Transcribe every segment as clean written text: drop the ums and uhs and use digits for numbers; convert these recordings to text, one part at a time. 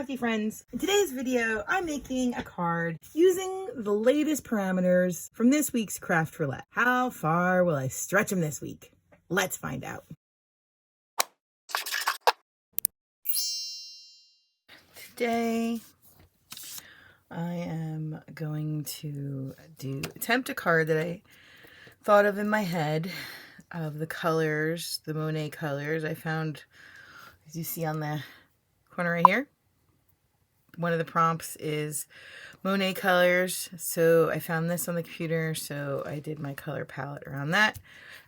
crafty friends. In today's video, I'm making a card using the latest parameters from this week's Craft Roulette. How far will I stretch them this week? Let's find out. Today, I am going to attempt a card that I thought of in my head of the colors, the Monet colors. I found, as you see on the corner right here, one of the prompts is Monet colors. So I found this on the computer, so I did my color palette around that.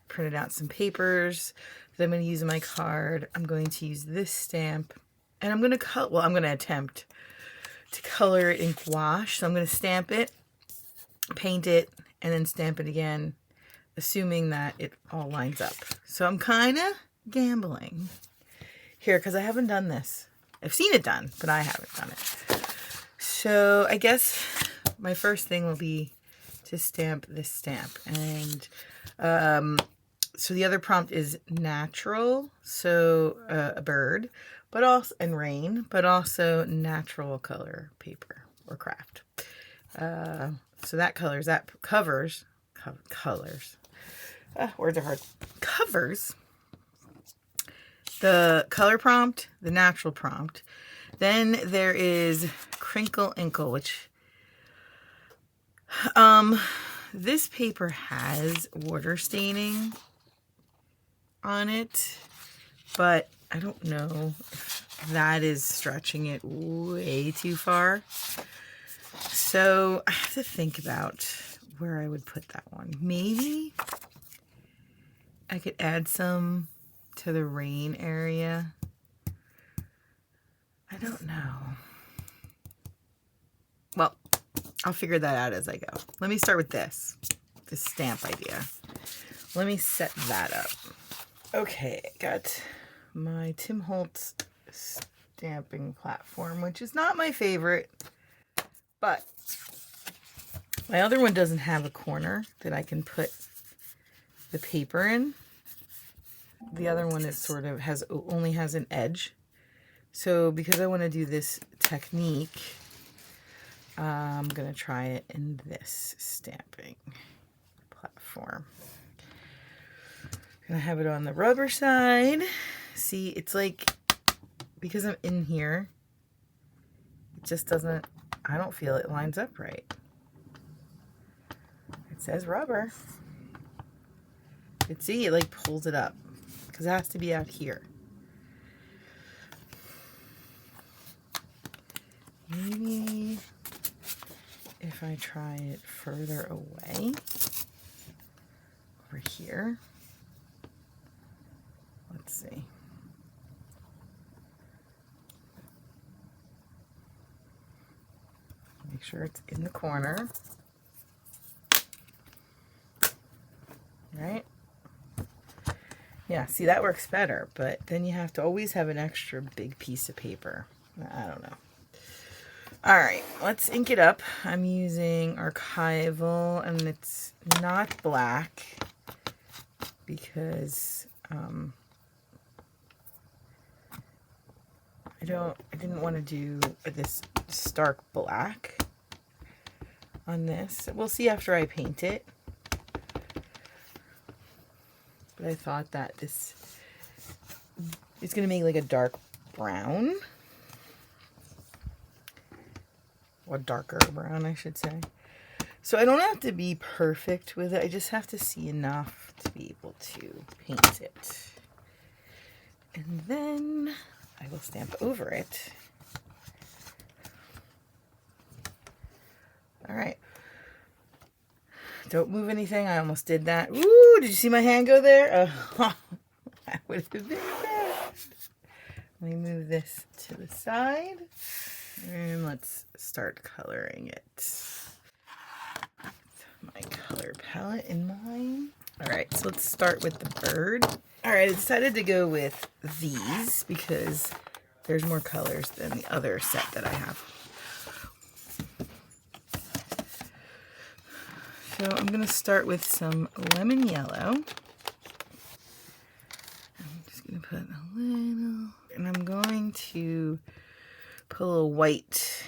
Printed out some papers that I'm going to use in my card. I'm going to use this stamp, and I'm going to attempt to color it in gouache. So I'm going to stamp it, paint it, and then stamp it again, assuming that it all lines up. So I'm kind of gambling here because I haven't done this. I've seen it done, but I haven't done it. So I guess my first thing will be to stamp this stamp. And so the other prompt is natural, so a bird, but also, and rain, but also natural color paper or craft. So that covers words are hard. Covers the color prompt, the natural prompt. Then there is Crinkle, Inkle, which this paper has water staining on it, but I don't know if that is stretching it way too far. So I have to think about where I would put that one. Maybe I could add some to the rain area. I don't know. Well, I'll figure that out as I go. Let me start with this stamp idea. Let me set that up. Okay, got my Tim Holtz stamping platform, which is not my favorite, but my other one doesn't have a corner that I can put the paper in. The other one is sort of only has an edge. So because I want to do this technique, I'm going to try it in this stamping platform. Gonna have it on the rubber side. See, it's like, because I'm in here, it just doesn't, I don't feel it lines up right. It says rubber. But see, it like pulls it up because it has to be out here. Maybe if I try it further away, over here. Let's see. Make sure it's in the corner. Right? Yeah, see, that works better, but then you have to always have an extra big piece of paper. I don't know. All right, let's ink it up. I'm using Archival, and it's not black because I didn't want to do this stark black on this. We'll see after I paint it. But I thought that it's going to make like a dark brown. Or darker brown, I should say. So I don't have to be perfect with it. I just have to see enough to be able to paint it. And then I will stamp over it. All right. Don't move anything. I almost did that. Ooh, did you see my hand go there? That would have been bad. Let me move this to the side. And let's start coloring it. My color palette in mind. All right, so let's start with the bird. All right, I decided to go with these because there's more colors than the other set that I have. So I'm going to start with some lemon yellow. I'm just going to put a little, and I'm going to Put a little white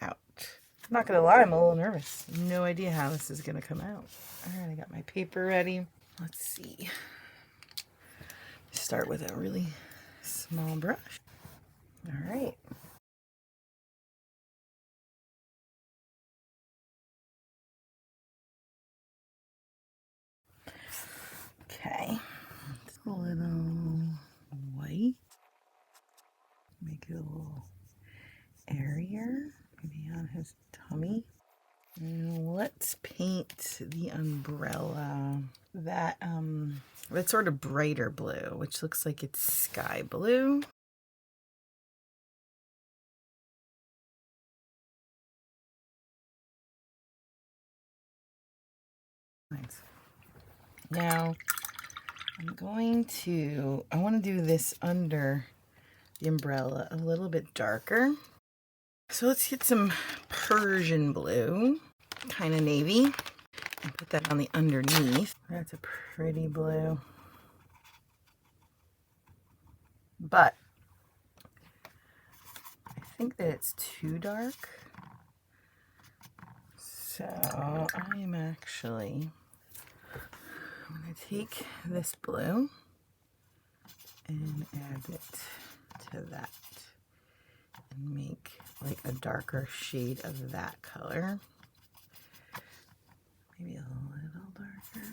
out. I'm not gonna lie, I'm a little nervous. No idea how this is gonna come out. All right, I got my paper ready. Let's see. Start with a really small brush. All right. Okay. A little white. Make it a little airier, maybe on his tummy. And let's paint the umbrella that sort of brighter blue, which looks like it's sky blue. Nice. Now I want to do this under the umbrella a little bit darker. So let's get some Persian blue, kind of navy, and put that on the underneath. That's a pretty blue. But I think that it's too dark. So I'm going to take this blue and add it to that and make like a darker shade of that color. Maybe a little darker.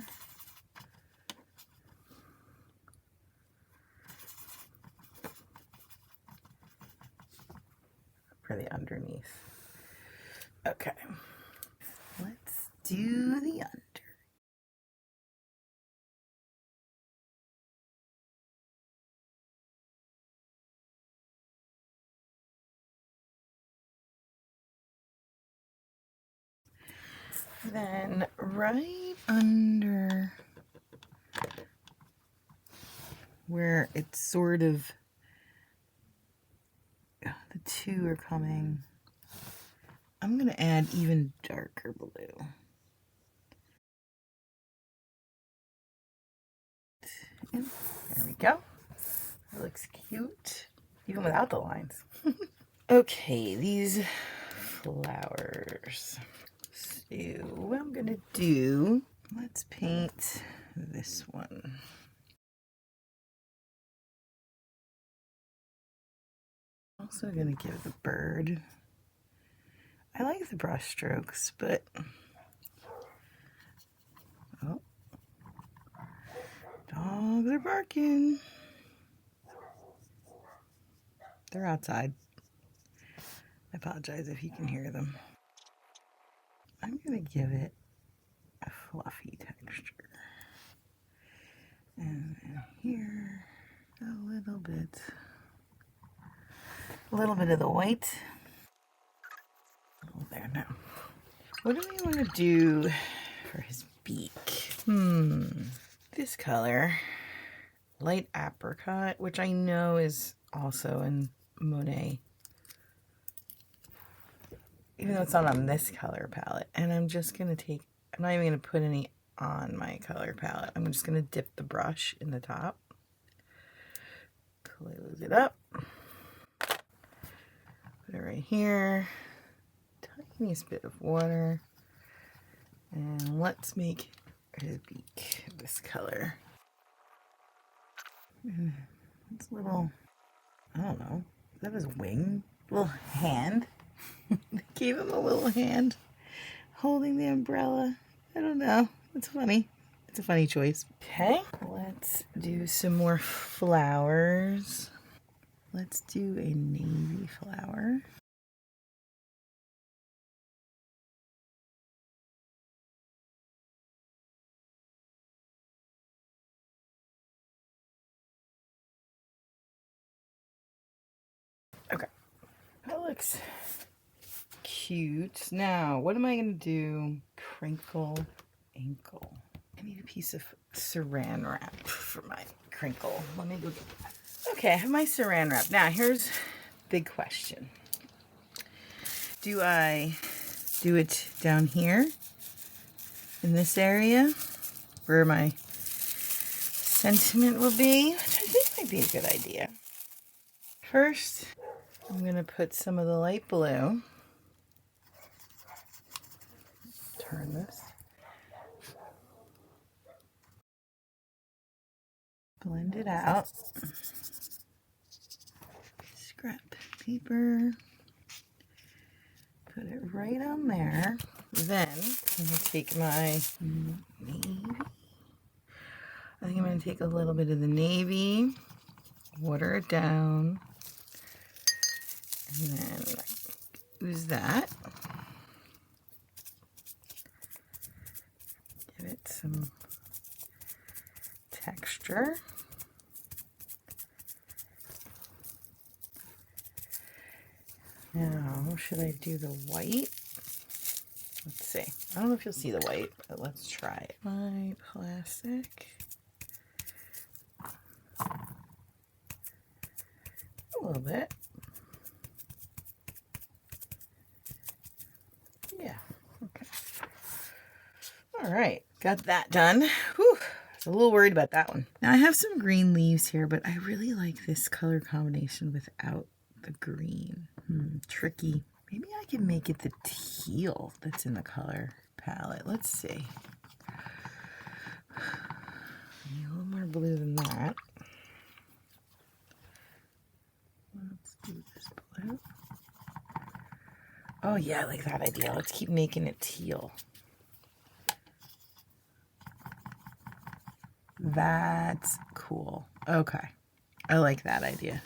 For the underneath. Okay. Let's do the under. Then right under where it's sort of, the two are coming, I'm going to add even darker blue. And there we go. That looks cute, even without the lines. Okay, these flowers. So what I'm gonna do, let's paint this one. Also gonna give the bird. I like the brush strokes, but oh, dogs are barking. They're outside. I apologize if you can hear them. I'm gonna give it a fluffy texture. And then here, a little bit of the white. Oh, there now. What do we want to do for his beak? This color, light apricot, which I know is also in Monet, even though it's not on this color palette. And I'm just gonna take, I'm not even gonna put any on my color palette. I'm just gonna dip the brush in the top, close it up, put it right here, tiniest bit of water, and let's make his beak this color. It's a little, I don't know, is that his wing? Little hand. Gave him a little hand holding the umbrella. I don't know. It's funny. It's a funny choice. Okay, let's do some more flowers. Let's do a navy flower. Okay, that looks cute. Now, what am I going to do? Crinkle, Inkle. I need a piece of saran wrap for my crinkle. Let me go get that. Okay, I have my saran wrap. Now, here's the big question. Do I do it down here in this area where my sentiment will be? Which I think might be a good idea. First, I'm gonna put some of the light blue. Turn this. Blend it out. Scrap paper. Put it right on there. Then I'm gonna take my navy. I think I'm gonna take a little bit of the navy, water it down, and then use that. Give it some texture. Now, should I do the white? Let's see. I don't know if you'll see the white, but let's try it. White plastic. A little bit. Yeah, okay. All right, got that done. Whew. I was a little worried about that one. Now I have some green leaves here, but I really like this color combination without the green. Tricky. Maybe I can make it the teal that's in the color palette. Let's see. Need a little more blue than that. Let's do this blue. Oh yeah, I like that idea. Let's keep making it teal. That's cool. Okay. I like that idea.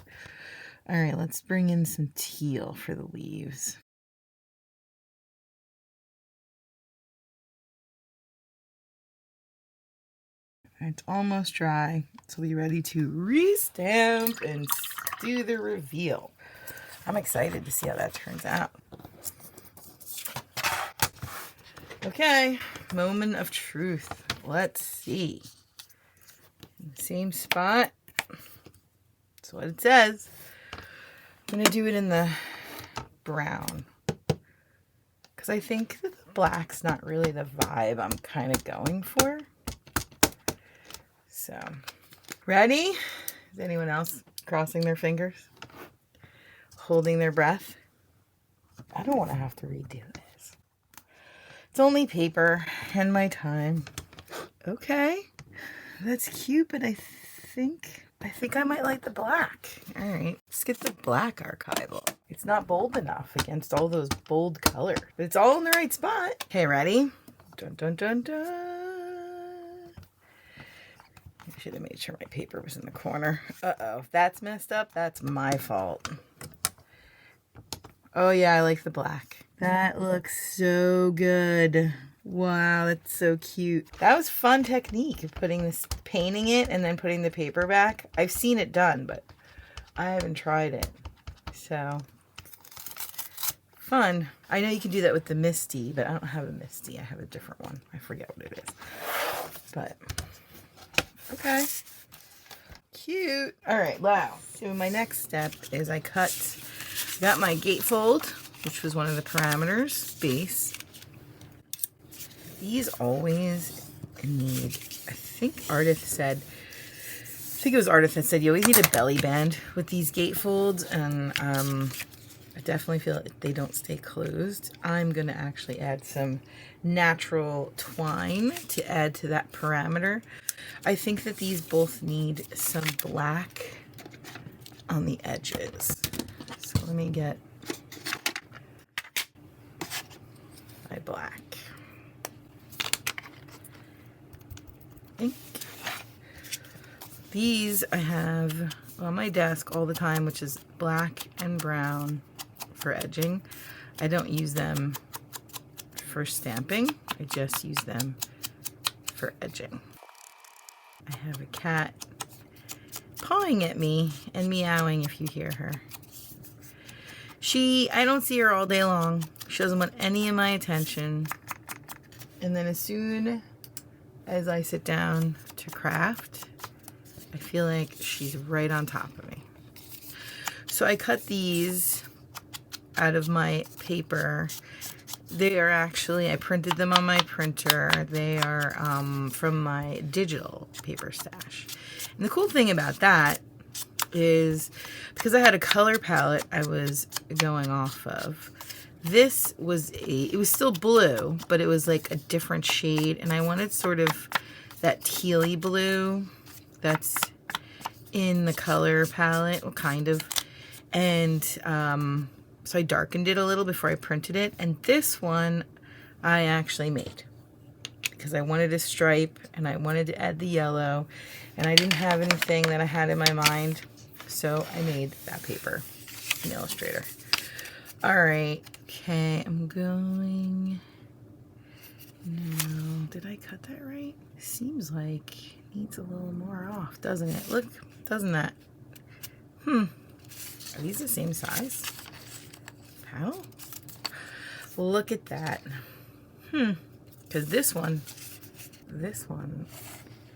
All right, let's bring in some teal for the leaves. It's almost dry, so we'll be ready to re-stamp and do the reveal. I'm excited to see how that turns out. Okay, moment of truth. Let's see. Same spot. That's what it says. I'm going to do it in the brown. Because I think that the black's not really the vibe I'm kind of going for. So, ready? Is anyone else crossing their fingers? Holding their breath? I don't want to have to redo this. It's only paper and my time. Okay. That's cute, but I think I might like the black. All right, let's get the black archival. It's not bold enough against all those bold colors, but it's all in the right spot. Okay, ready? Dun, dun, dun, dun. I should have made sure my paper was in the corner. Uh-oh, if that's messed up, that's my fault. Oh yeah, I like the black. That looks so good. Wow, that's so cute. That was fun technique of putting this, painting it and then putting the paper back. I've seen it done, but I haven't tried it. So, fun. I know you can do that with the Misty, but I don't have a Misty. I have a different one. I forget what it is. But, okay. Cute. All right, wow. So my next step is I got my Gatefold, which was one of the parameters, base. These always need, I think it was Ardith that said you always need a belly band with these Gatefolds, and I definitely feel like they don't stay closed. I'm going to actually add some natural twine to add to that parameter. I think that these both need some black on the edges. So let me get my black. Ink. These I have on my desk all the time, which is black and brown for edging. I don't use them for stamping. I just use them for edging. I have a cat pawing at me and meowing if you hear her. I don't see her all day long. She doesn't want any of my attention. And then as soon as I sit down to craft, I feel like she's right on top of me. So I cut these out of my paper. They are actually, I printed them on my printer. They are from my digital paper stash. And the cool thing about that is because I had a color palette I was going off of. This was it was still blue, but it was like a different shade, and I wanted sort of that tealy blue that's in the color palette, well, kind of. And so I darkened it a little before I printed it. And this one I actually made because I wanted a stripe and I wanted to add the yellow, and I didn't have anything that I had in my mind, so I made that paper in Illustrator. All right, okay, I'm going now. Did I cut that right? Seems like it needs a little more off, doesn't it? Look, doesn't that? Are these the same size? How? Look at that. Because this one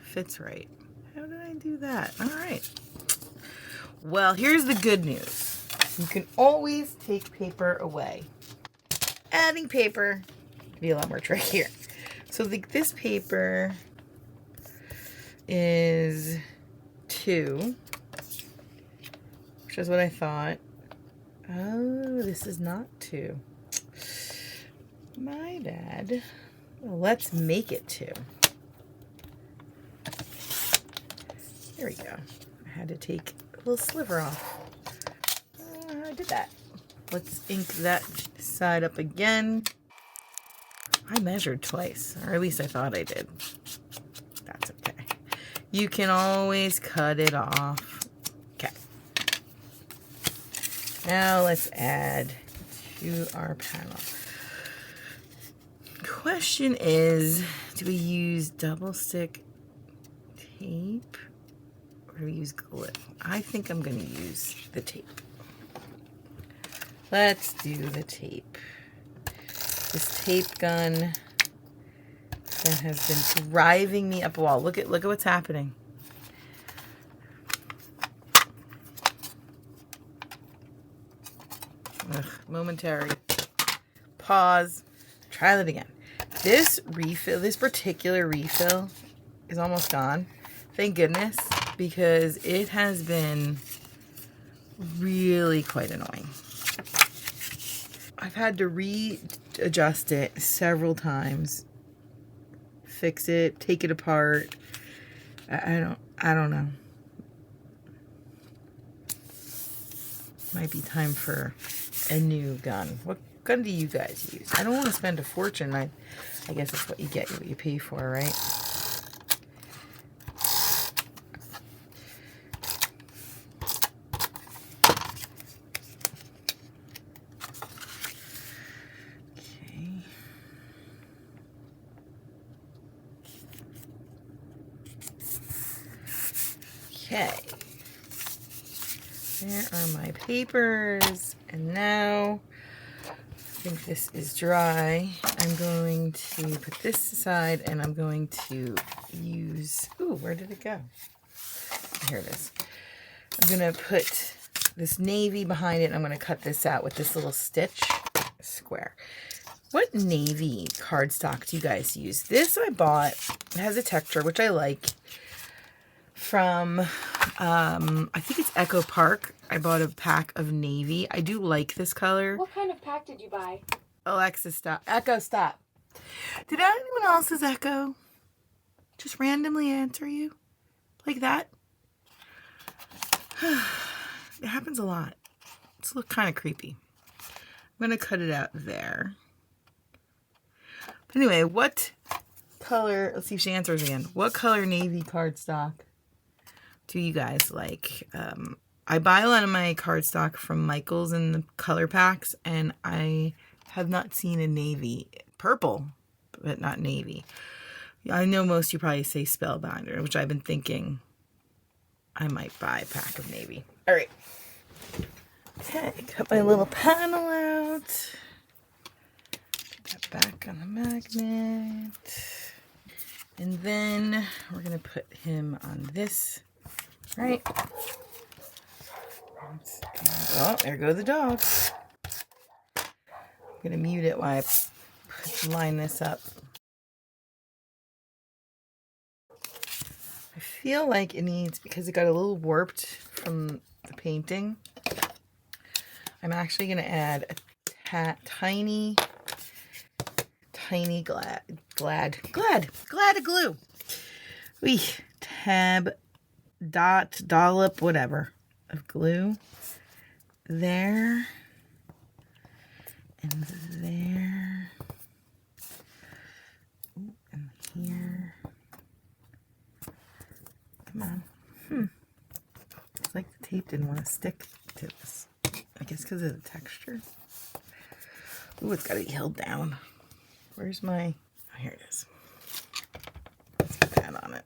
fits right. How did I do that? All right. Well, here's the good news. You can always take paper away. Adding paper can be a lot more trickier. So this paper is 2, which is what I thought. Oh, this is not 2. My bad. Well, let's make it 2. There we go. I had to take a little sliver off. I did that. Let's ink that side up again. I measured twice, or at least I thought I did. That's okay. You can always cut it off. Okay. Now let's add to our panel. Question is, do we use double stick tape or do we use glue? I think I'm going to use the tape. Let's do the tape. This tape gun that has been driving me up a wall. Look at what's happening. Ugh, momentary pause. Try that again. This refill, this particular refill is almost gone. Thank goodness, because it has been really quite annoying. I've had to readjust it several times, fix it, take it apart. I don't know. Might be time for a new gun. What gun do you guys use? I don't want to spend a fortune. I guess that's what you get, what you pay for, right? Okay. There are my papers, and now I think this is dry. I'm going to put this aside, and I'm going to use, ooh, where did it go? Here it is. I'm going to put this navy behind it, and I'm going to cut this out with this little stitch square. What navy cardstock do you guys use? This I bought. It has a texture, which I like, from, I think it's Echo Park. I bought a pack of navy. I do like this color. What kind of pack did you buy? Alexa, stop. Echo, stop. Did anyone else's Echo just randomly answer you? Like that? It happens a lot. It's kind of creepy. I'm going to cut it out there. But anyway, what color, let's see if she answers again. What color navy cardstock do you guys like? I buy a lot of my cardstock from Michael's in the color packs, and I have not seen a navy. Purple, but not navy. I know most of you probably say Spellbinder, which I've been thinking I might buy a pack of navy. All right. Okay, cut my little panel out. Put that back on the magnet. And then we're going to put him on this. Right. Oh, there go the dogs. I'm going to mute it while I line this up. I feel like it needs, because it got a little warped from the painting. I'm actually going to add a tiny glad of glue. Wee, tab, dot, dollop, whatever, of glue. There. And there. Ooh, and here. Come on. It's like the tape didn't want to stick to this. I guess because of the texture. Ooh, it's got to be held down. Where's my... Oh, here it is. Let's put that on it.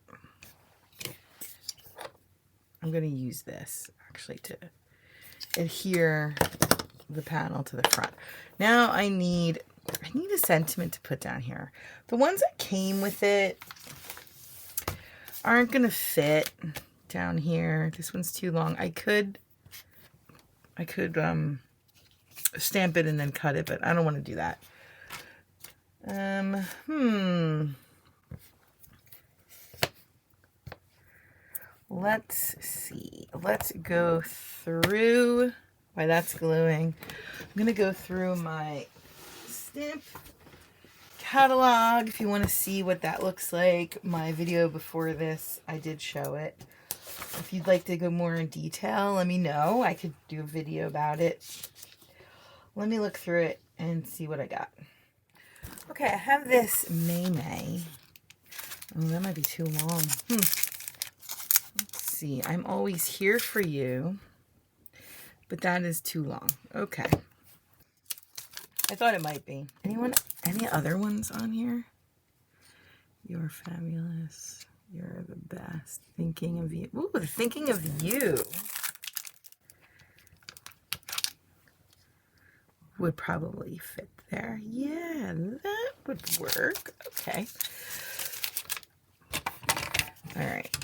I'm going to use this, actually, to adhere the panel to the front. Now I need a sentiment to put down here. The ones that came with it aren't going to fit down here. This one's too long. I could stamp it and then cut it, but I don't want to do that. Let's see. Let's go through, while that's gluing, I'm going to go through my stamp catalog. If you want to see what that looks like, my video before this, I did show it. If you'd like to go more in detail, let me know. I could do a video about it. Let me look through it and see what I got. Okay, I have this Monet. Oh, that might be too long. Let's see. I'm always here for you, but that is too long. Okay. I thought it might be. Any other ones on here? You're fabulous. You're the best. Thinking of you. Ooh, thinking of you would probably fit there. Yeah, that would work. Okay. All right.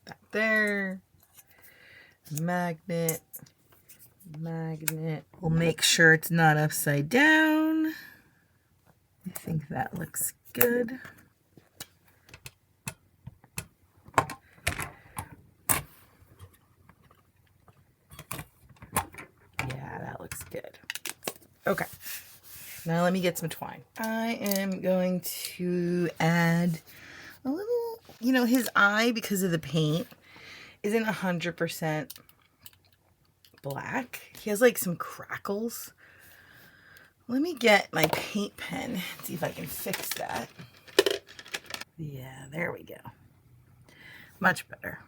That there. Magnet. We'll make sure it's not upside down. I think that looks good. Yeah, that looks good. Okay. Now let me get some twine. I am going to add a little, his eye, because of the paint, isn't 100% black. He has like some crackles. Let me get my paint pen, see if I can fix that. Yeah, there we go. Much better.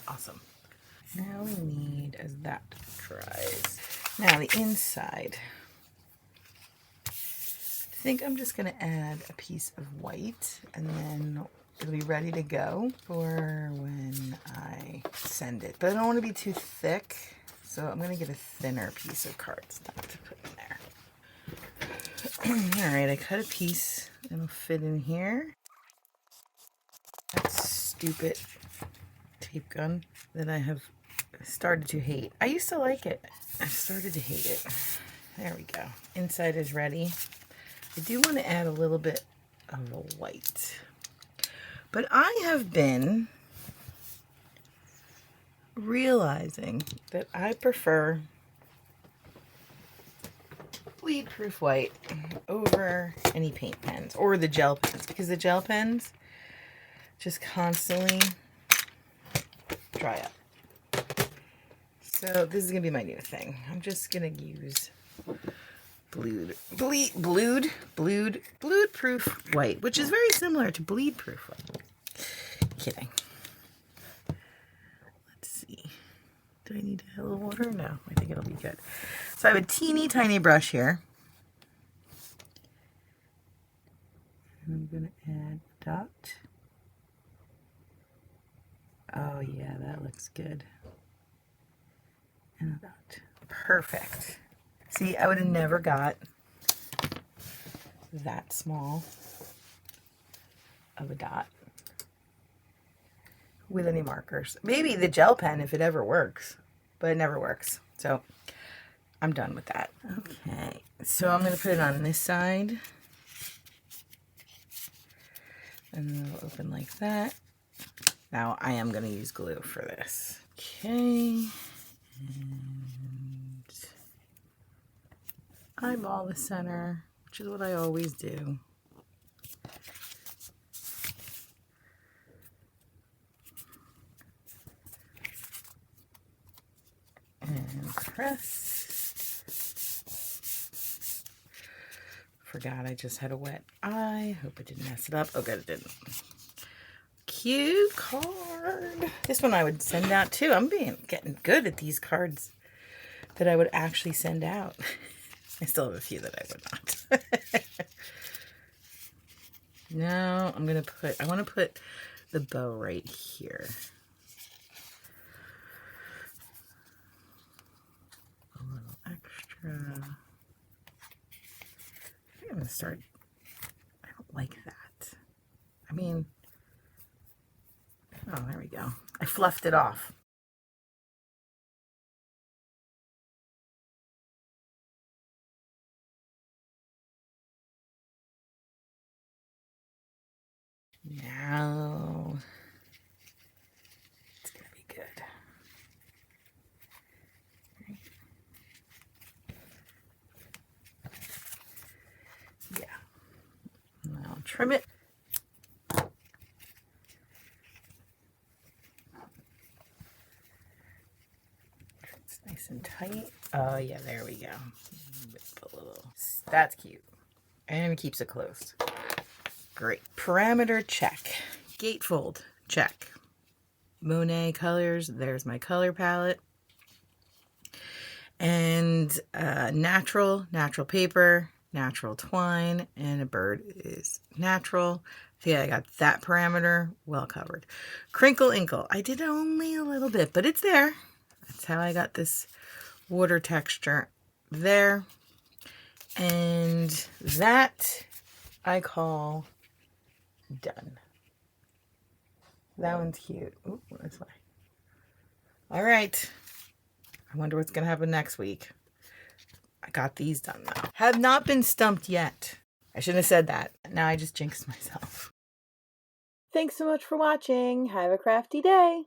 Awesome. Now we need, as that dries, now the inside. I think I'm just going to add a piece of white, and then it'll be ready to go for when I send it. But I don't want to be too thick, so I'm going to get a thinner piece of cardstock to put in there. Alright, I cut a piece. It'll fit in here. That stupid tape gun that I have started to hate. I used to like it. I've started to hate it. There we go. Inside is ready. I do want to add a little bit of a white. But I have been realizing that I prefer bleed-proof white over any paint pens or the gel pens, because the gel pens just constantly dry up. So this is going to be my new thing. I'm just going to use bleed-proof white, which is very similar to bleed-proof white. Kidding. Let's see. Do I need a little water? No, I think it'll be good. So I have a teeny tiny brush here. And I'm going to add a dot. Oh yeah, that looks good. And a dot. Perfect. See, I would have never got that small of a dot with any markers. Maybe the gel pen if it ever works, but it never works. So I'm done with that. Okay, so I'm going to put it on this side. And then it'll open like that. Now I am going to use glue for this. Okay. And eyeball the center, which is what I always do. And press. Forgot I just had a wet eye. Hope it didn't mess it up. Oh, good, it didn't. Cute card. This one I would send out too. I'm getting good at these cards that I would actually send out. I still have a few that I would not. No, I want to put the bow right here. A little extra. I think I'm going to start. I don't like that. I mean, oh, there we go. I fluffed it off. Now, it's going to be good. Yeah. Now trim it. It's nice and tight. Oh, yeah, there we go. That's cute. And it keeps it closed. Great. Parameter check. Gatefold check. Monet colors. There's my color palette. And natural paper, natural twine, and a bird is natural. So yeah, I got that parameter well covered. Crinkle, Inkle. I did only a little bit, but it's there. That's how I got this water texture there. And that I call done. That one's cute. Ooh, this way. All right. I wonder what's going to happen next week. I got these done though. Have not been stumped yet. I shouldn't have said that. Now I just jinxed myself. Thanks so much for watching. Have a crafty day.